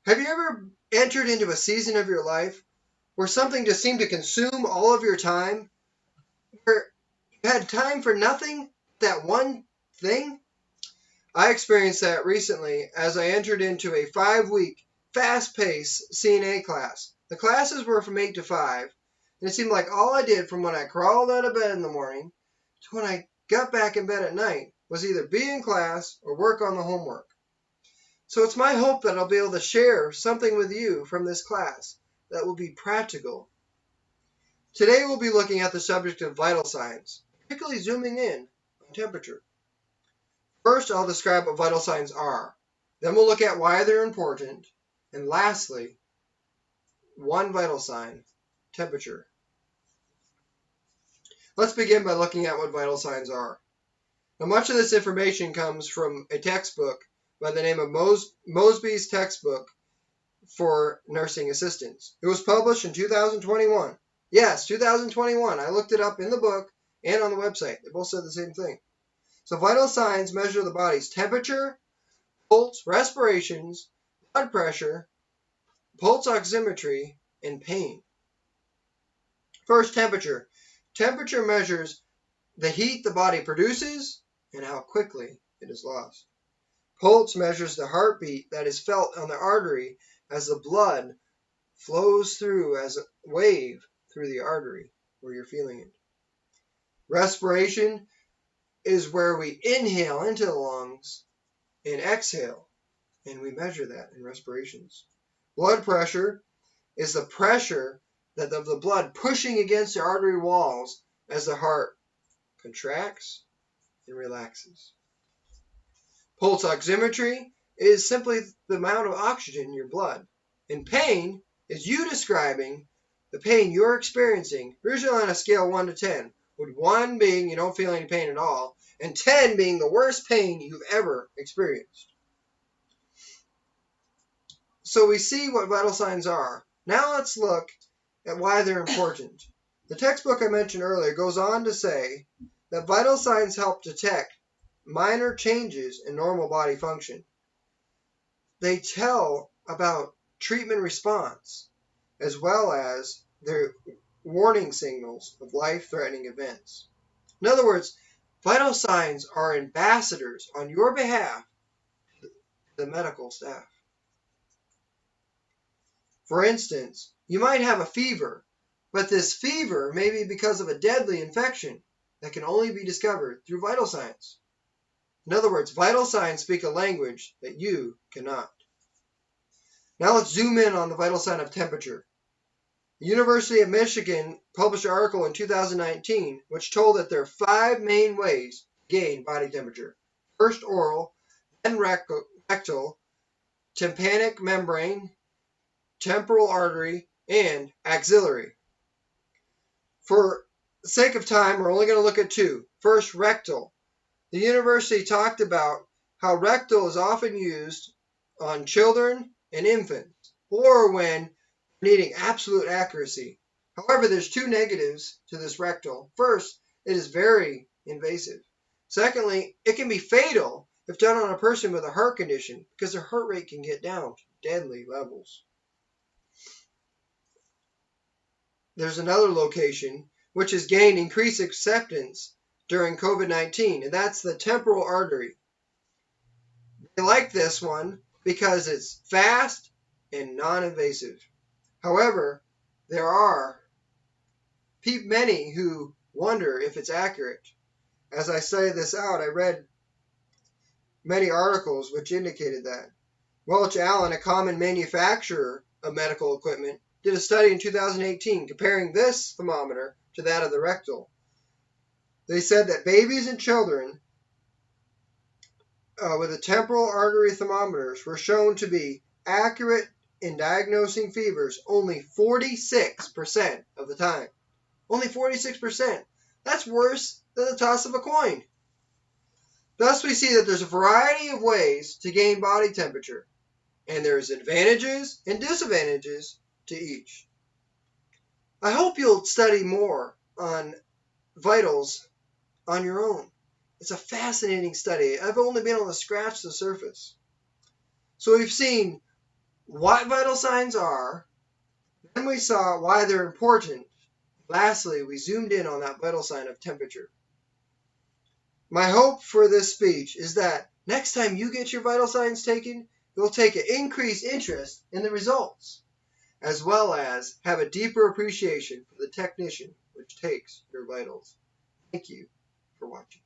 Have you ever entered into a season of your life where something just seemed to consume all of your time? Where you had time for nothing? That one thing? I experienced that recently as I entered into a 5-week, fast-paced CNA class. The classes were from 8 to 5, and it seemed like all I did from when I crawled out of bed in the morning to when I got back in bed at night was either be in class or work on the homework. So it's my hope that I'll be able to share something with you from this class that will be practical. Today we'll be looking at the subject of vital signs, particularly zooming in on temperature. First, I'll describe what vital signs are. Then we'll look at why they're important. And lastly, one vital sign, temperature. Let's begin by looking at what vital signs are. Now, much of this information comes from a textbook by the name of Mosby's Textbook for Nursing Assistants. It was published in 2021. Yes, 2021. I looked it up in the book and on the website. They both said the same thing. So vital signs measure the body's temperature, pulse, respirations, blood pressure, pulse oximetry, and pain. First, temperature. Temperature measures the heat the body produces and how quickly it is lost. Pulse measures the heartbeat that is felt on the artery as the blood flows through as a wave through the artery where you're feeling it. Respiration is where we inhale into the lungs and exhale, and we measure that in respirations. Blood pressure is the pressure of the blood pushing against the artery walls as the heart contracts and relaxes. Pulse oximetry is simply the amount of oxygen in your blood. And pain is you describing the pain you're experiencing, usually on a scale of 1 to 10, with 1 being you don't feel any pain at all, and 10 being the worst pain you've ever experienced. So we see what vital signs are. Now let's look at why they're important. The textbook I mentioned earlier goes on to say that vital signs help detect minor changes in normal body function. They tell about treatment response as well as their warning signals of life-threatening events. In other words, vital signs are ambassadors on your behalf to the medical staff. For instance, you might have a fever, but this fever may be because of a deadly infection that can only be discovered through vital signs. In other words, vital signs speak a language that you cannot. Now let's zoom in on the vital sign of temperature. The University of Michigan published an article in 2019 which told that there are 5 main ways to gain body temperature. First oral, then rectal, tympanic membrane, temporal artery, and axillary. For the sake of time, we're only going to look at 2. First, rectal. The university talked about how rectal is often used on children and infants, or when needing absolute accuracy. However, there's 2 negatives to this rectal. First, it is very invasive. Secondly, it can be fatal if done on a person with a heart condition because their heart rate can get down to deadly levels. There's another location which has gained increased acceptance during COVID-19, and that's the temporal artery. They like this one because it's fast and non-invasive. However, there are many who wonder if it's accurate. As I say this out, I read many articles which indicated that. Welch Allyn, a common manufacturer of medical equipment, did a study in 2018 comparing this thermometer to that of the rectal. They said that babies and children with the temporal artery thermometers were shown to be accurate in diagnosing fevers only 46% of the time. Only 46%. That's worse than the toss of a coin. Thus we see that there's a variety of ways to gain body temperature, and there's advantages and disadvantages to each. I hope you'll study more on vitals on your own. It's a fascinating study. I've only been able to scratch the surface. So we've seen what vital signs are. Then we saw why they're important. Lastly, we zoomed in on that vital sign of temperature. My hope for this speech is that next time you get your vital signs taken, you'll take an increased interest in the results, as well as have a deeper appreciation for the technician which takes your vitals. Thank you for watching.